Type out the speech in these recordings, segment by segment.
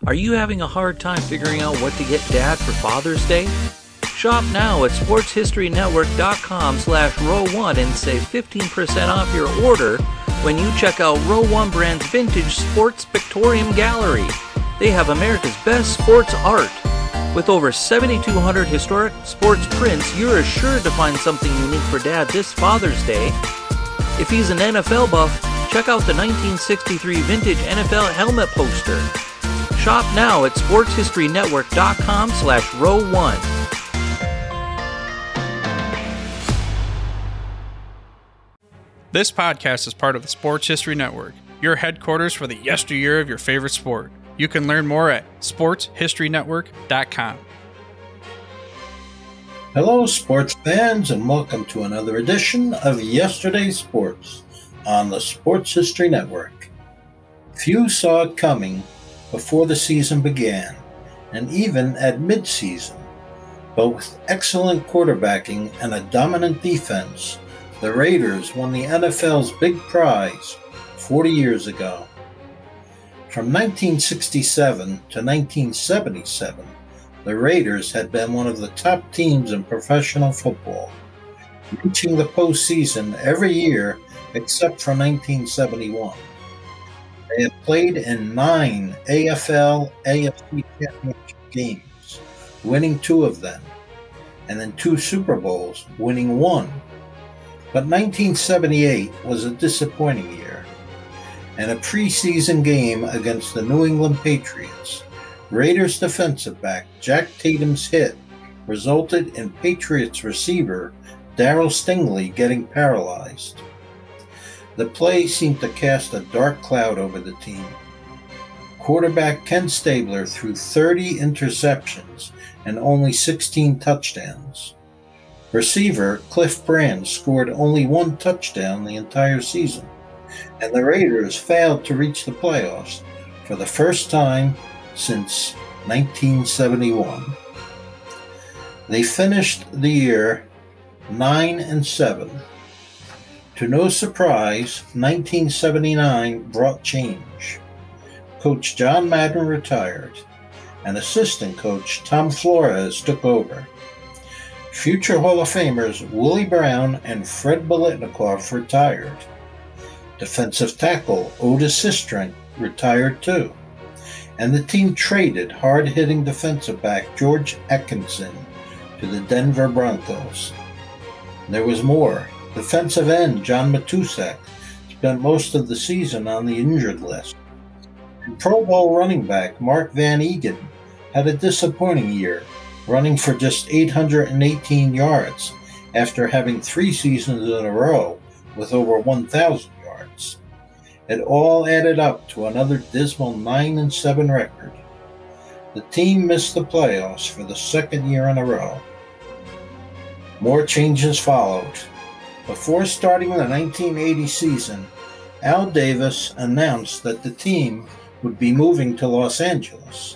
Are you having a hard time figuring out what to get Dad for Father's Day? Shop now at sportshistorynetwork.com/row1 and save 15% off your order when you check out Row 1 Brand's Vintage Sports Pictorium Gallery. They have America's best sports art. With over 7,200 historic sports prints, you're assured to find something unique for Dad this Father's Day. If he's an NFL buff, check out the 1963 vintage NFL helmet poster. Shop now at sportshistorynetwork.com/row1. This podcast is part of the Sports History Network, your headquarters for the yesteryear of your favorite sport. You can learn more at sportshistorynetwork.com. Hello, sports fans, and welcome to another edition of Yesterday's Sports on the Sports History Network. Few saw it coming before the season began, and even at mid-season. But with excellent quarterbacking and a dominant defense, the Raiders won the NFL's big prize 40 years ago. From 1967 to 1977, the Raiders had been one of the top teams in professional football, reaching the postseason every year except for 1971. They had played in 9 AFL AFC Championship games, winning 2 of them, and in 2 Super Bowls, winning 1. But 1978 was a disappointing year. In a preseason game against the New England Patriots, Raiders defensive back Jack Tatum's hit resulted in Patriots receiver Darryl Stingley getting paralyzed. The play seemed to cast a dark cloud over the team. Quarterback Ken Stabler threw 30 interceptions and only 16 touchdowns. Receiver Cliff Brandt scored only 1 touchdown the entire season, and the Raiders failed to reach the playoffs for the first time since 1971. They finished the year 9-7. To no surprise, 1979 brought change. Coach John Madden retired, and assistant coach Tom Flores took over. Future Hall of Famers Willie and Fred Biletnikoff retired. Defensive tackle Otis Sistrunk retired too. And the team traded hard-hitting defensive back George Atkinson to the Denver Broncos. There was more. Defensive end John Matusak spent most of the season on the injured list. And Pro Bowl running back Mark Van Egan had a disappointing year, running for just 818 yards after having 3 seasons in a row with over 1,000 yards. It all added up to another dismal 9-7 record. The team missed the playoffs for the second year in a row. More changes followed. Before starting the 1980 season, Al Davis announced that the team would be moving to Los Angeles.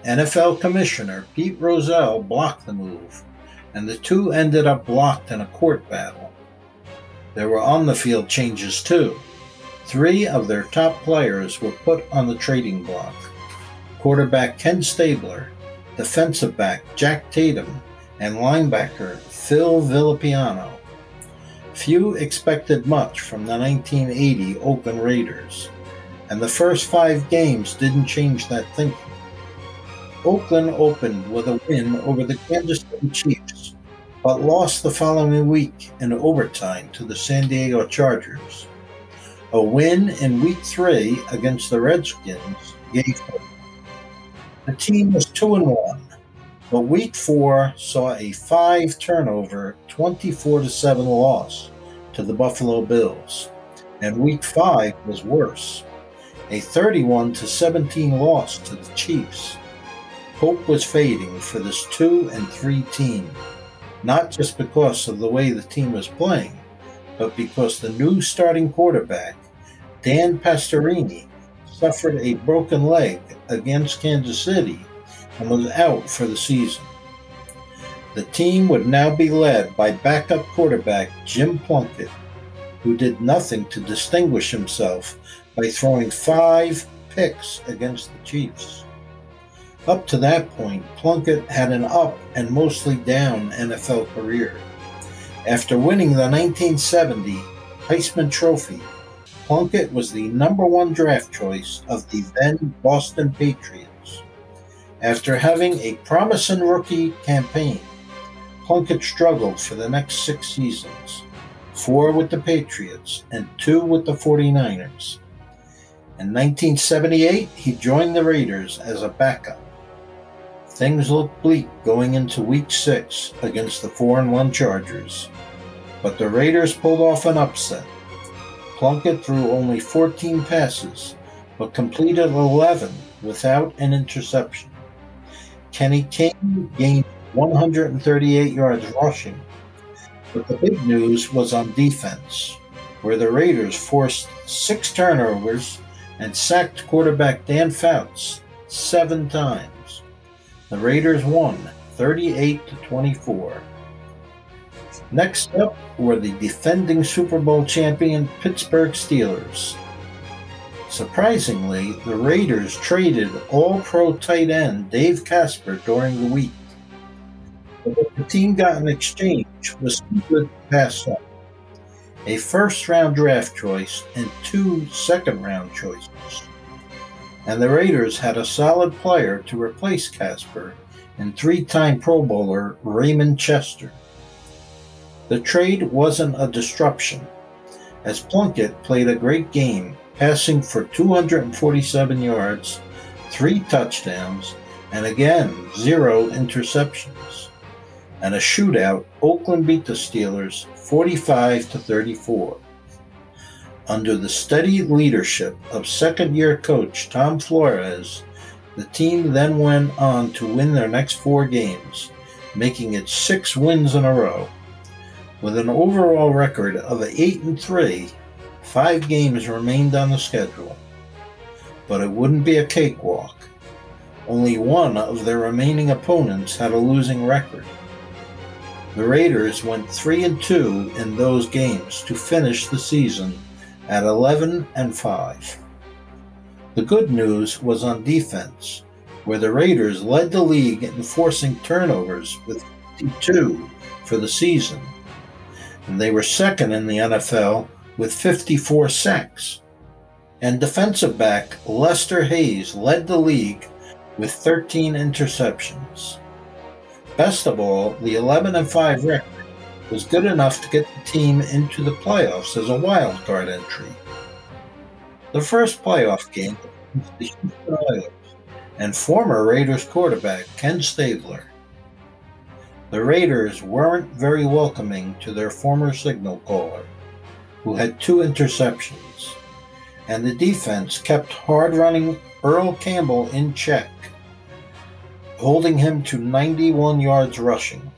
NFL Commissioner Pete Rozelle blocked the move, and the two ended up blocked in a court battle. There were on-the-field changes too. 3 of their top players were put on the trading block: quarterback Ken Stabler, defensive back Jack Tatum, and linebacker Phil Villapiano. Few expected much from the 1980 Oakland Raiders, and the first 5 games didn't change that thinking. Oakland opened with a win over the Kansas City Chiefs, but lost the following week in overtime to the San Diego Chargers. A win in Week 3 against the Redskins gave hope. The team was 2-1, but Week 4 saw a 5-turnover, 24-7 loss to the Buffalo Bills, and Week 5 was worse, a 31-17 loss to the Chiefs. Hope was fading for this 2-3 team, not just because of the way the team was playing, but because the new starting quarterback, Dan Pastorini, suffered a broken leg against Kansas City and was out for the season. The team would now be led by backup quarterback Jim Plunkett, who did nothing to distinguish himself by throwing 5 picks against the Chiefs. Up to that point, Plunkett had an up and mostly down NFL career. After winning the 1970 Heisman Trophy, Plunkett was the number 1 draft choice of the then Boston Patriots. After having a promising rookie campaign, Plunkett struggled for the next 6 seasons, 4 with the Patriots and 2 with the 49ers. In 1978, he joined the Raiders as a backup. Things looked bleak going into Week 6 against the 4-1 Chargers, but the Raiders pulled off an upset. Plunkett threw only 14 passes, but completed 11 without an interception. Kenny King gained 138 yards rushing, but the big news was on defense, where the Raiders forced 6 turnovers and sacked quarterback Dan Fouts 7 times. The Raiders won 38-24. Next up were the defending Super Bowl champion Pittsburgh Steelers. Surprisingly, the Raiders traded All-Pro tight end Dave Casper during the week. But what the team got in exchange was too good to pass up: a first-round draft choice and 2 second-round choices. And the Raiders had a solid player to replace Casper in 3-time Pro Bowler Raymond Chester. The trade wasn't a disruption, as Plunkett played a great game, passing for 247 yards, 3 touchdowns, and again 0 interceptions. In a shootout, Oakland beat the Steelers 45-34. Under the steady leadership of second-year coach Tom Flores, the team then went on to win their next 4 games, making it 6 wins in a row. With an overall record of 8-3, 5 games remained on the schedule. But it wouldn't be a cakewalk. Only one of their remaining opponents had a losing record. The Raiders went 3-2 in those games to finish the season at 11-5. The good news was on defense, where the Raiders led the league in forcing turnovers with 52 for the season, and they were second in the NFL with 54 sacks. And defensive back Lester Hayes led the league with 13 interceptions. Best of all, the 11-5 record was good enough to get the team into the playoffs as a wild card entry. The first playoff game was the Houston Oilers and former Raiders quarterback Ken Stabler. The Raiders weren't very welcoming to their former signal caller, who had 2 interceptions, and the defense kept hard-running Earl Campbell in check, holding him to 91 yards rushing.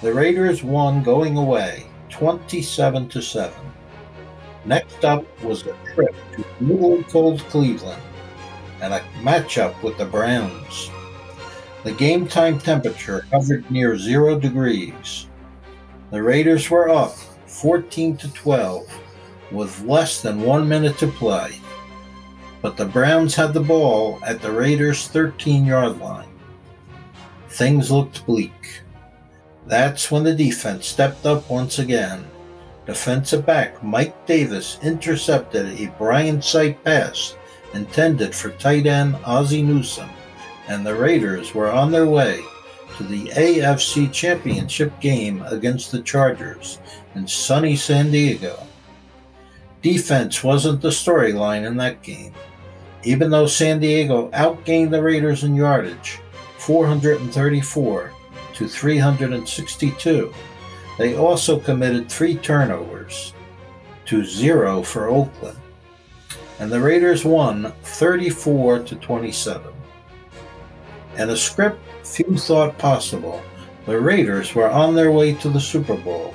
The Raiders won going away 27-7. Next up was a trip to brutally cold Cleveland and a matchup with the Browns. The game time temperature hovered near 0 degrees. The Raiders were up 14-12 with less than 1 minute to play, but the Browns had the ball at the Raiders' 13-yard line. Things looked bleak. That's when the defense stepped up once again. Defensive back Mike Davis intercepted a Brian Sight pass intended for tight end Ozzie Newsome, and the Raiders were on their way to the AFC Championship game against the Chargers in sunny San Diego. Defense wasn't the storyline in that game. Even though San Diego outgained the Raiders in yardage, 434 to 362, they also committed 3 turnovers to 0 for Oakland, and the Raiders won 34-27. In a script few thought possible, the Raiders were on their way to the Super Bowl,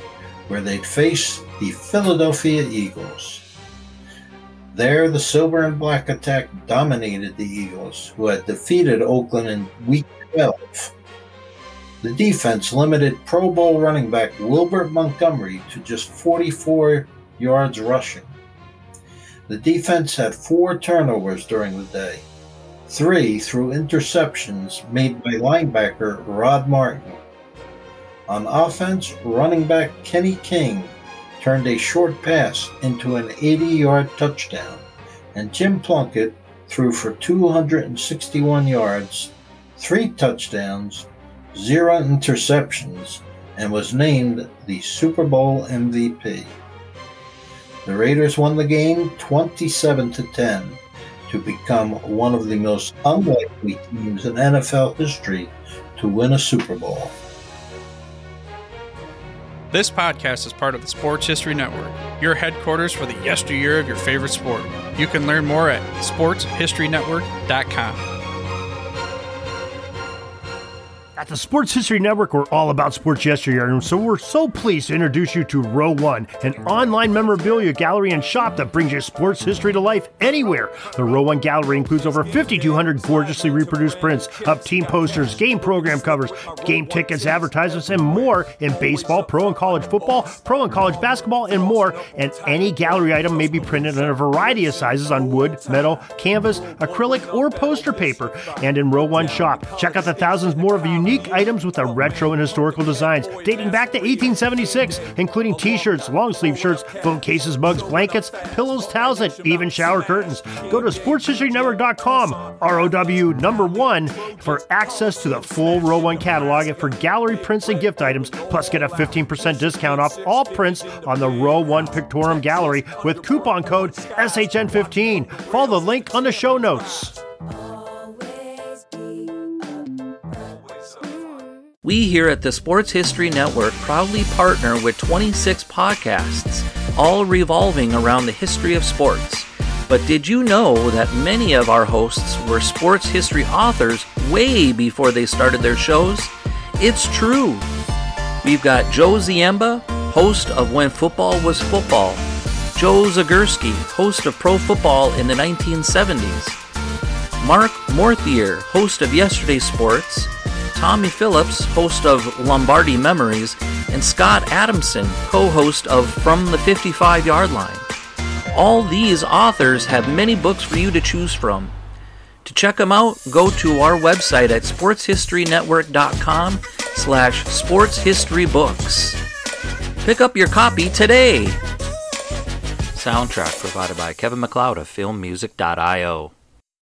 where they'd face the Philadelphia Eagles. There, the silver and black attack dominated the Eagles, who had defeated Oakland in Week 12. The defense limited Pro Bowl running back Wilbert Montgomery to just 44 yards rushing. The defense had 4 turnovers during the day, 3 through interceptions made by linebacker Rod Martin. On offense, running back Kenny King turned a short pass into an 80-yard touchdown, and Jim Plunkett threw for 261 yards, 3 touchdowns, 0 interceptions, and was named the Super Bowl MVP. The Raiders won the game 27-10 to become one of the most unlikely teams in NFL history to win a Super Bowl. This podcast is part of the Sports History Network, your headquarters for the yesteryear of your favorite sport. You can learn more at sportshistorynetwork.com. At the Sports History Network, we're all about sports yesteryear, and so we're so pleased to introduce you to Row One, an online memorabilia gallery and shop that brings your sports history to life anywhere. The Row One gallery includes over 5,200 gorgeously reproduced prints of team posters, game program covers, game tickets, advertisements, and more in baseball, pro and college football, pro and college basketball, and more. And any gallery item may be printed in a variety of sizes on wood, metal, canvas, acrylic, or poster paper. And in Row One shop, check out the thousands more of unique items with the retro and historical designs dating back to 1876, including t-shirts, long sleeve shirts, phone cases, mugs, blankets, pillows, towels, and even shower curtains. Go to sportshistorynetwork.com, ROW1, for access to the full Row One catalog and for gallery prints and gift items, plus get a 15% discount off all prints on the Row One Pictorium Gallery with coupon code SHN15. Follow the link on the show notes. We here at the Sports History Network proudly partner with 26 podcasts, all revolving around the history of sports. But did you know that many of our hosts were sports history authors way before they started their shows? It's true. We've got Joe Ziemba, host of When Football Was Football, Joe Zagurski, host of Pro Football in the 1970s, Mark Morthier, host of Yesterday's Sports, Tommy Phillips, host of Lombardi Memories, and Scott Adamson, co-host of From the 55-Yard Line. All these authors have many books for you to choose from. To check them out, go to our website at sportshistorynetwork.com/sportshistorybooks. Pick up your copy today. Soundtrack provided by Kevin MacLeod of filmmusic.io.